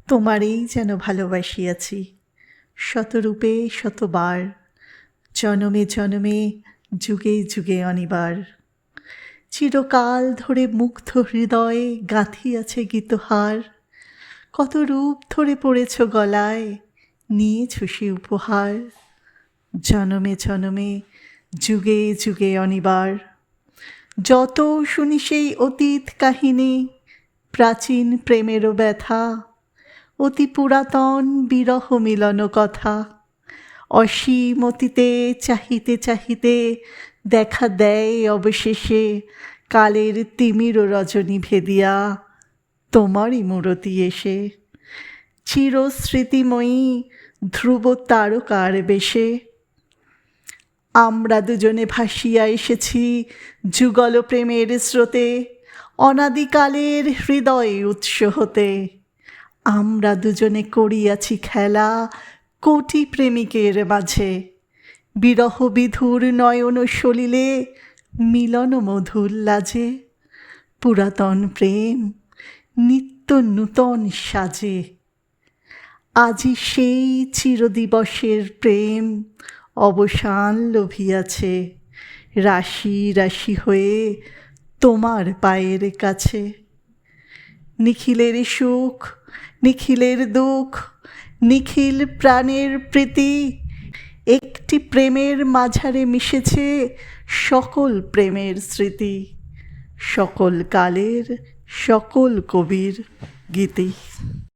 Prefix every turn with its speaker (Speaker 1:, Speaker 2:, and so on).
Speaker 1: তোমারেই যেন ভালোবাসিয়াছি শতরূপে শতবার, জনমে জনমে যুগে যুগে অনিবার। চিরকাল ধরে মুগ্ধ হৃদয়ে গাঁথিয়াছে গীতহার, কত রূপ ধরে পড়েছ গলায়, নিয়েছ সে উপহার। জনমে জনমে যুগে যুগে অনিবার। যত শুনি সেই অতীত কাহিনী, প্রাচীন প্রেমেরও ব্যথা, অতি পুরাতন বিরহ মিলন কথা, অসীম অতীতে চাহিতে চাহিতে দেখা দেয় অবশেষে কালের তিমির রজনী ভেদিয়া তোমারই মূরতি এসে। চিরস্মৃতিময়ী ধ্রুব তারকার বেশে আমরা দুজনে ভাসিয়া এসেছি যুগল প্রেমের স্রোতে, অনাদিকালের হৃদয় উৎস হতে। আমরা দুজনে করিয়াছি খেলা কোটি প্রেমিকের মাঝে, বিরহ বিধুর নয়ন সলিলে মিলন মধুর লাজে। পুরাতন প্রেম নিত্য নূতন সাজে, আজি সেই চিরদিবসের প্রেম অবসান লভিয়াছে, রাশি রাশি হয়ে তোমার পায়ের কাছে। নিখিলের সুখ নিখিলের দুঃখ, নিখিল প্রাণের প্রীতি, একটি প্রেমের মাঝারে মিশেছে সকল প্রেমের স্মৃতি, সকল কালের সকল কবির গীতি।